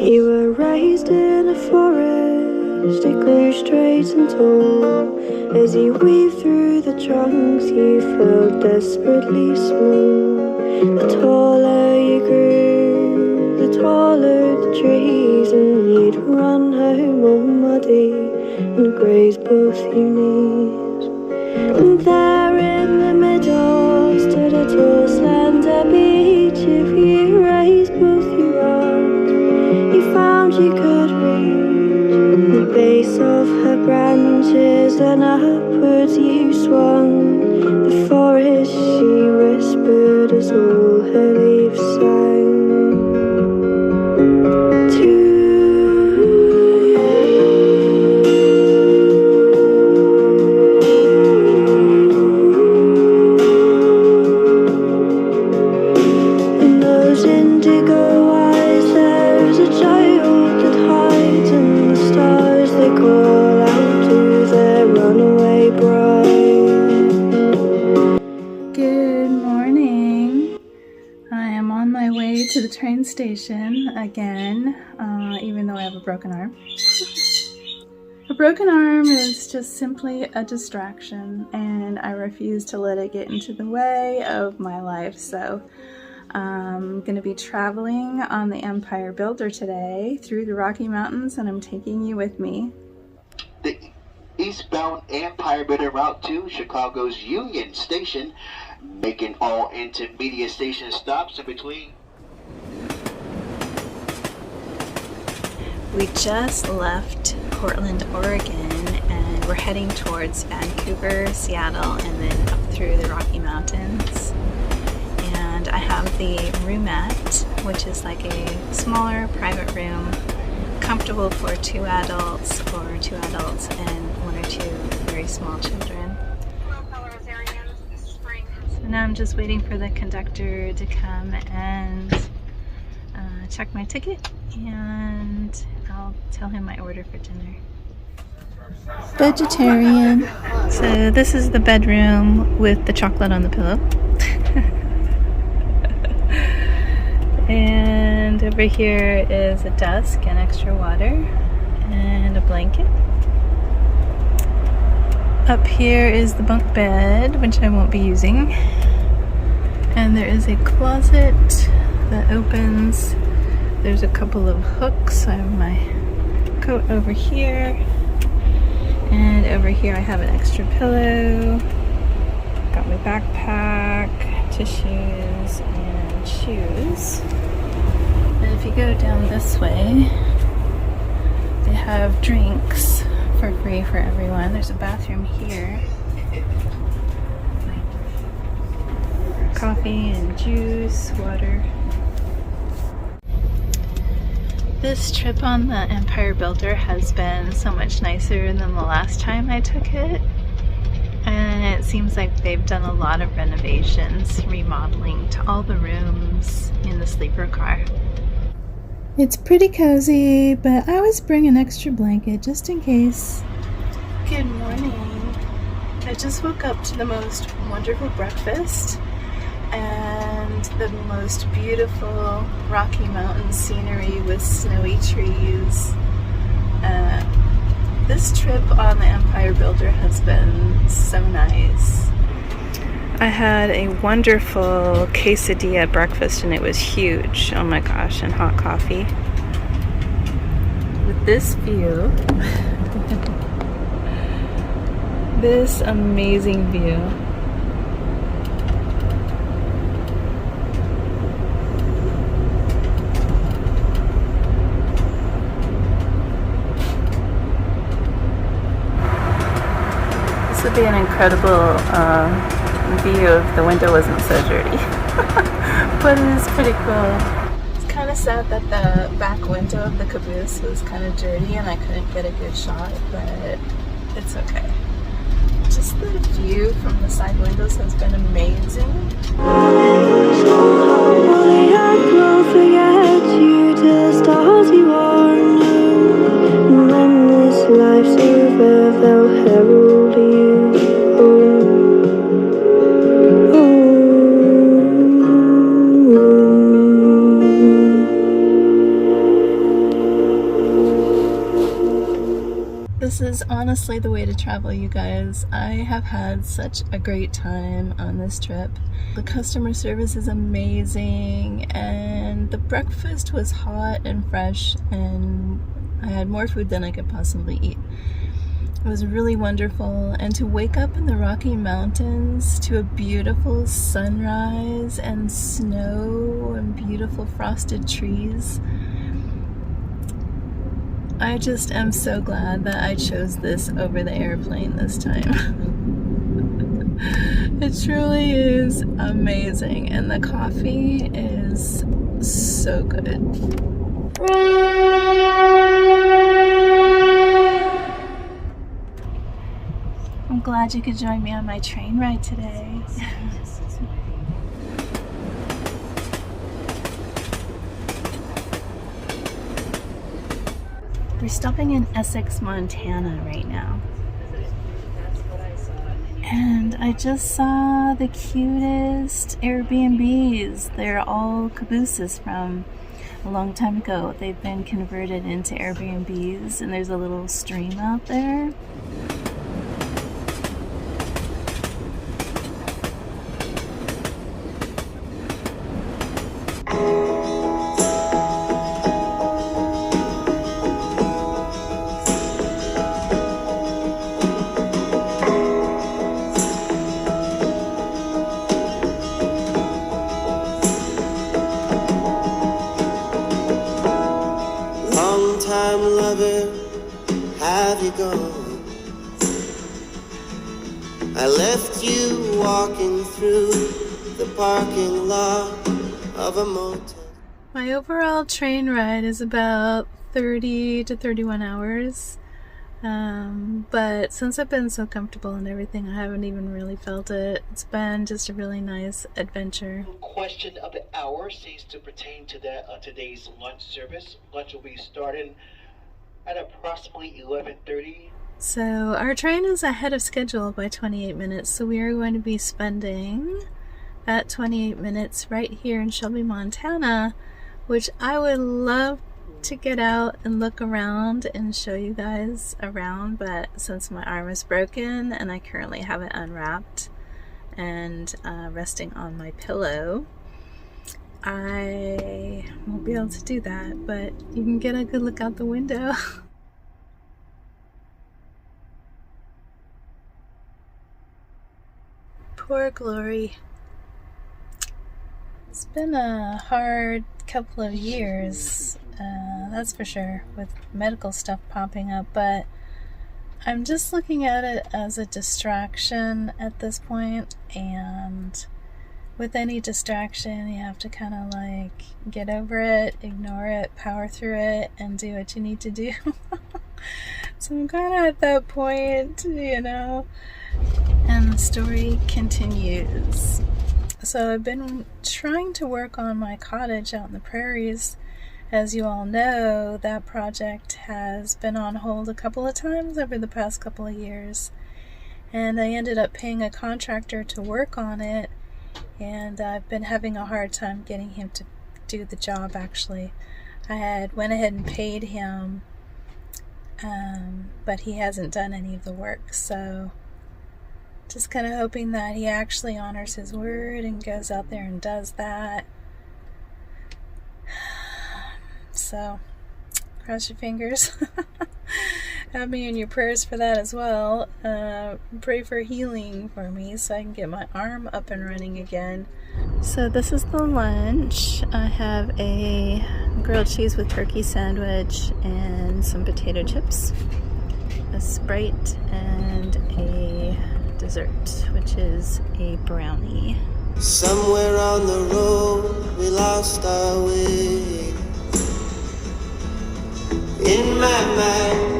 You were raised in a forest, it grew straight and tall. As you weaved through the trunks, you felt desperately small. The taller you grew, the taller the trees, and you'd run home all muddy and graze both your knees. And there in the middle stood a tall slender beech. If you raised both your arms, you found you could reach the base of her branches, and upwards you swung. The forest, she whispered as all her leaves sang. To in those indigo eyes, there's a child that hides in the stars. They call out to their runaway bride. Good morning. I am on my way to the train station again, even though I have a broken arm. A broken arm is just simply a distraction, and I refuse to let it get into the way of my life. So I'm going to be traveling on the Empire Builder today through the Rocky Mountains, and I'm taking you with me. The eastbound Empire Builder route to Chicago's Union Station, making all intermediate station stops in between. We just left Portland, Oregon, and we're heading towards Vancouver, Seattle, and then up through the Rocky Mountains. And I have the roomette, which is like a smaller private room, comfortable for two adults and one or two very small children. So now I'm just waiting for the conductor to come and check my ticket, and I'll tell him my order for dinner. Vegetarian. So this is the bedroom with the chocolate on the pillow. And over here is a desk and extra water and a blanket. Up here is the bunk bed, which I won't be using. And there is a closet that opens. There's a couple of hooks. I have my coat over here. And over here I have an extra pillow. Got my backpack, tissues, and shoes. And if you go down this way, they have drinks for free for everyone. There's a bathroom here. Coffee and juice, water. This trip on the Empire Builder has been so much nicer than the last time I took it. And it seems like they've done a lot of renovations, remodeling to all the rooms in the sleeper car. It's pretty cozy, but I always bring an extra blanket just in case. Good morning. I just woke up to the most wonderful breakfast and the most beautiful Rocky Mountain scenery with snowy trees. This trip on the Empire Builder has been so nice. I had a wonderful quesadilla breakfast and it was huge. Oh my gosh, and hot coffee. With this view, this amazing view. This would be an incredible view if the window wasn't so dirty. But it is pretty cool. It's kind of sad that the back window of the caboose was kind of dirty and I couldn't get a good shot, but it's okay. Just the view from the side windows has been amazing. Will forget you to the stars you are known. And when this life's over, they'll herald you home. This is honestly the way to travel, you guys. I have had such a great time on this trip. The customer service is amazing, and the breakfast was hot and fresh, and I had more food than I could possibly eat. It was really wonderful, and to wake up in the Rocky Mountains to a beautiful sunrise and snow and beautiful frosted trees. I just am so glad that I chose this over the airplane this time. It truly is amazing, and the coffee is so good. I'm glad you could join me on my train ride today. We're stopping in Essex, Montana right now. And I just saw the cutest Airbnbs. They're all cabooses from a long time ago. They've been converted into Airbnbs, and there's a little stream out there. Have you gone? I left you walking through the parking lot of a motel. My overall train ride is about 30 to 31 hours. But since I've been so comfortable and everything, I haven't even really felt it. It's been just a really nice adventure. Question of the hour seems to pertain to that today's lunch service. Lunch will be starting at approximately 11:30. So our train is ahead of schedule by 28 minutes, so we are going to be spending that 28 minutes right here in Shelby, Montana, which I would love to get out and look around and show you guys around, but since my arm is broken and I currently have it unwrapped and resting on my pillow, I won't be able to do that, but you can get a good look out the window. Poor Glory. It's been a hard couple of years, that's for sure, with medical stuff popping up, but I'm just looking at it as a distraction at this point, and with any distraction, you have to kind of like get over it, ignore it, power through it, and do what you need to do. So I'm kind of at that point, you know, and the story continues. So I've been trying to work on my cottage out in the prairies. As you all know, that project has been on hold a couple of times over the past couple of years, and I ended up paying a contractor to work on it, and I've been having a hard time getting him to do the job. Actually, I had went ahead and paid him, but he hasn't done any of the work, so just kind of hoping that he actually honors his word and goes out there and does that. So cross your fingers. Have me in your prayers for that as well. Pray for healing for me so I can get my arm up and running again. So this is the lunch. I have a grilled cheese with turkey sandwich and some potato chips, a Sprite, and a dessert, which is a brownie. Somewhere on the road we lost our way. In my mind,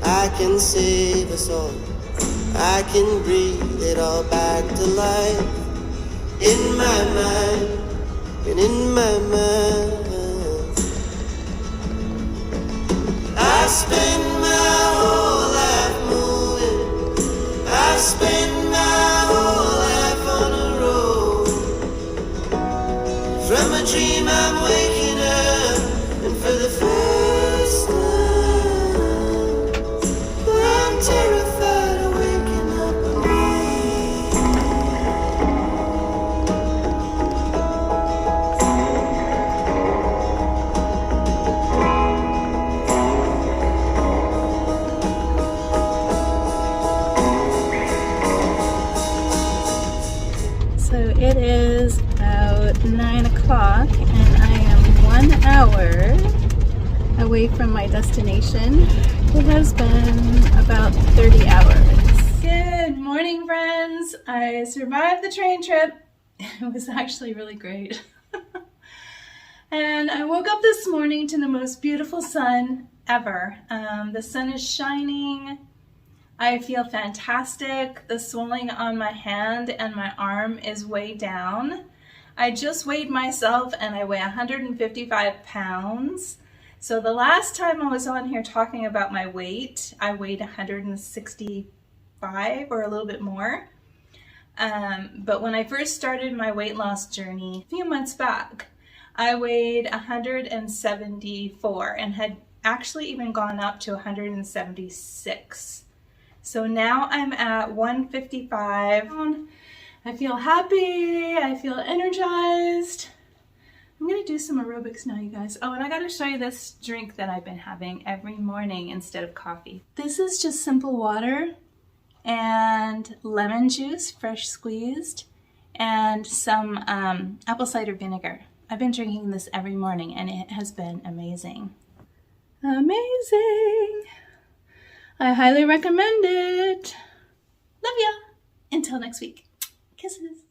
I can save us all. I can breathe it all back to life. In my mind, and in my mind, I spend my whole life moving. I spend my whole life on a road. From a dream I'm waking up, and for the first time hour away from my destination. It has been about 30 hours. Good morning, friends. I survived the train trip. It was actually really great. And I woke up this morning to the most beautiful sun ever. The sun is shining. I feel fantastic. The swelling on my hand and my arm is way down. I just weighed myself and I weigh 155 pounds. So the last time I was on here talking about my weight, I weighed 165 or a little bit more. But when I first started my weight loss journey a few months back, I weighed 174 and had actually even gone up to 176. So now I'm at 155. I feel happy, I feel energized. I'm gonna do some aerobics now, you guys. Oh, and I gotta show you this drink that I've been having every morning instead of coffee. This is just simple water and lemon juice, fresh squeezed, and some apple cider vinegar. I've been drinking this every morning and it has been amazing. Amazing! I highly recommend it. Love ya! Until next week. Kisses.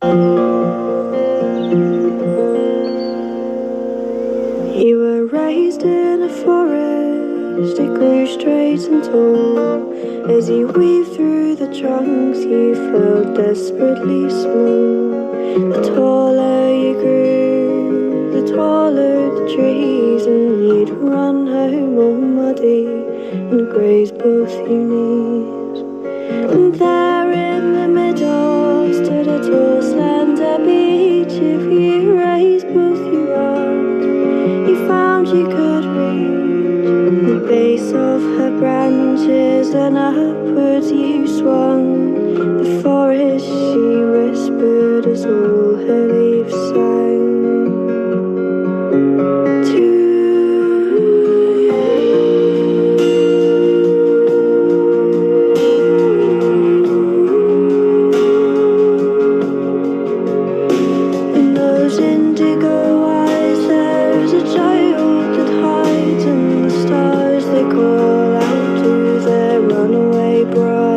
You were raised in a forest, it grew straight and tall. As you weaved through the trunks, you felt desperately small. The taller you grew, the taller the trees, and you'd run home all muddy and graze both your knees. And there in the middle stood a tall, slender beech. If you raised both your arms, you found you could reach the base of her branches, and upwards you swung. The forest she whispered as all her leaves sang. To in those indigo eyes there's a child that hides, and the stars they call out to their runaway bride.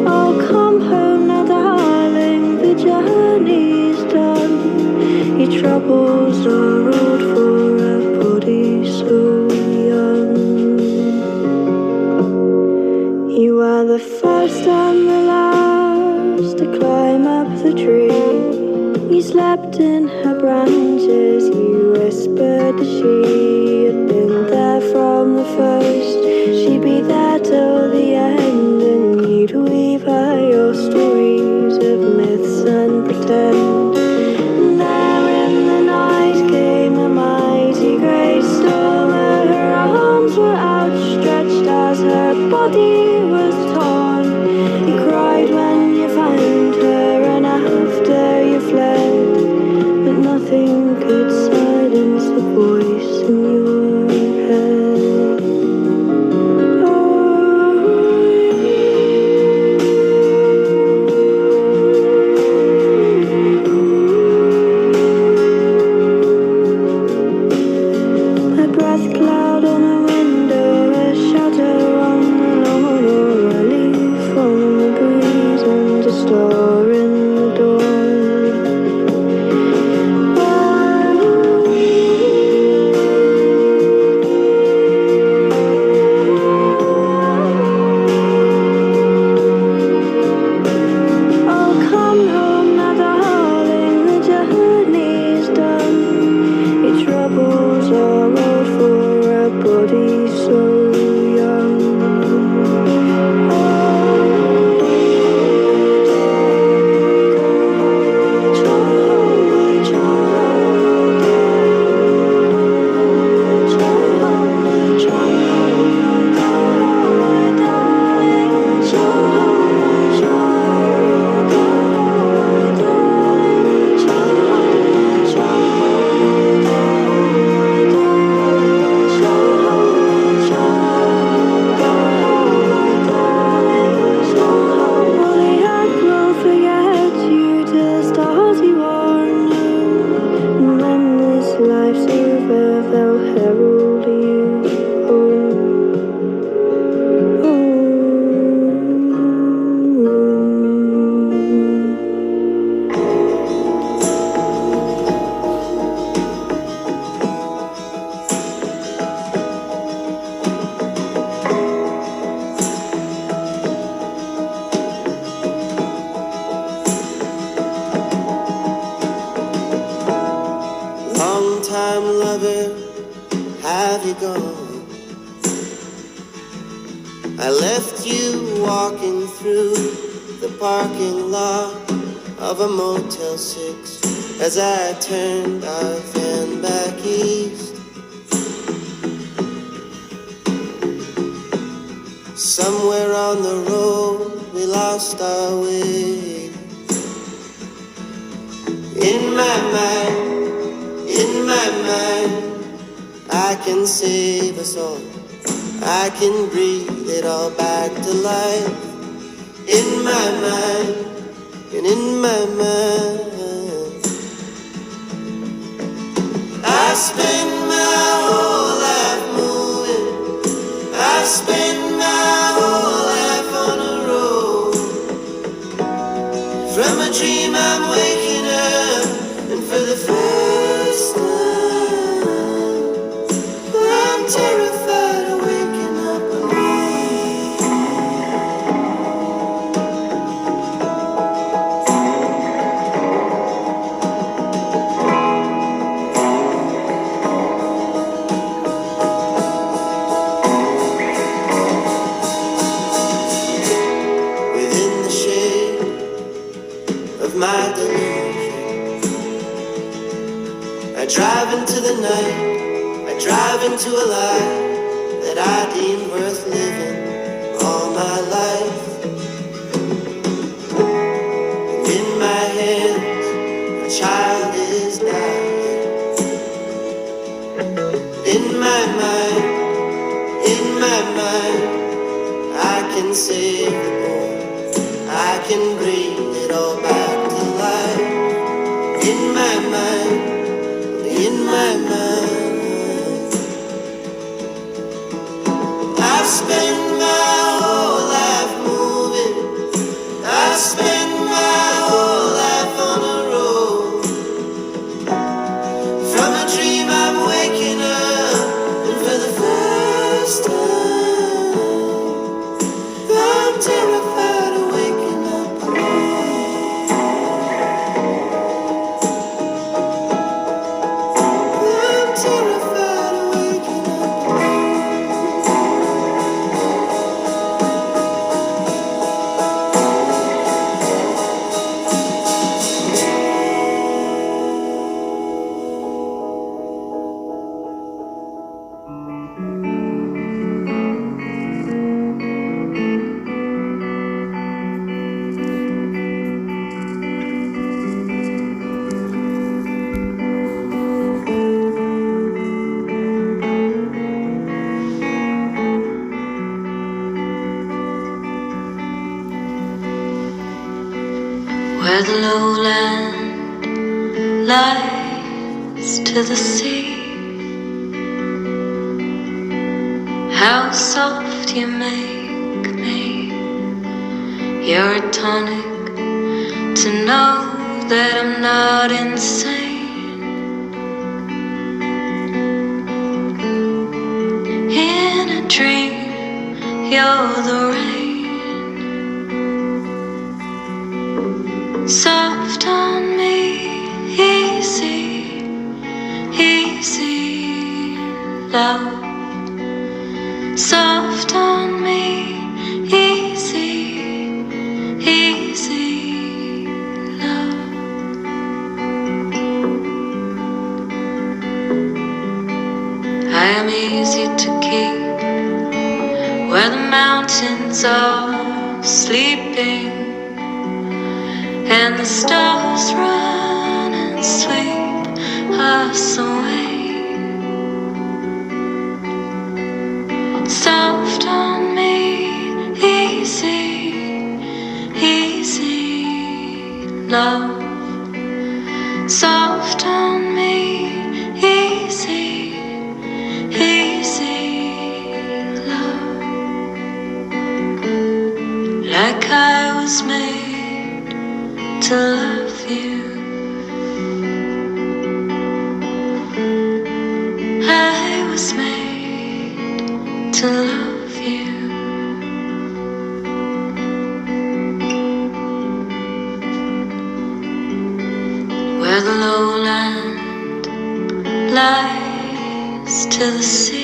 Oh, come home now, darling, the journey's done. Your troubles are old for a body so young. You are the first and the last to climb up the tree. You slept in her branches, you whispered that she had been there from the first. She'd be there till the end, and you'd weave her your stories of myths and pretend. And there in the night came a mighty great storm, and her arms were outstretched as her body was torn. You cried when you found her, and after you fled, but nothing could silence the voice in your head. A breath cloud on the window, a shadow on the lawn, have you gone? I left you walking through the parking lot of a Motel 6 as I turned our van back east. Somewhere on the road we lost our way. In my mind, I can save us all. I can breathe it all back to life. In my mind, and in my mind, I spend my whole life moving. I spend my whole life on a road. From a dream I'm waking up, and for the first time I'm terrified of waking up within the shade of my delusion. I drive into the night, I drive into a life that I deemed worth living all my life. And in my hands, a child is dying. In my mind, I can save the boy. I can bring it all back to life. In my mind, I've spent my whole life moving. I spend my whole life on a road. From a dream I'm waking up, and for the first time I'm terrified of waking up alone. I'm terrified of waking up alone. Where the lowland lies to the sea, how soft you make me. You're a tonic to know that I'm not insane. In a dream, you're the rain, soft on me, easy, easy love. Soft on me, easy, easy love. I am easy to keep where the mountains are sleeping and the stars run and sweep us away. Soft on me, easy, easy love. Soft on me, easy, easy love. Like I was made to love you. I was made to love you. Where the lowland lies to the sea,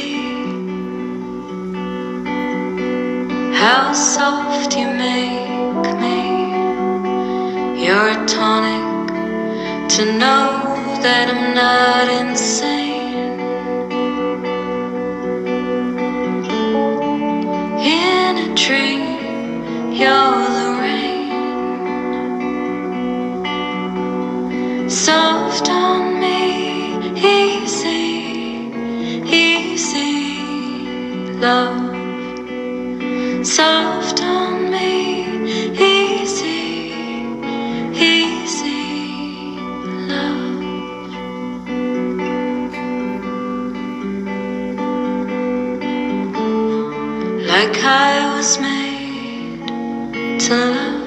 how soft you make me. You're a tonic to know that I'm not insane. In a tree, you're the rain, soft on me, easy, easy love. Soft on me, easy, easy love. Like I was made to love.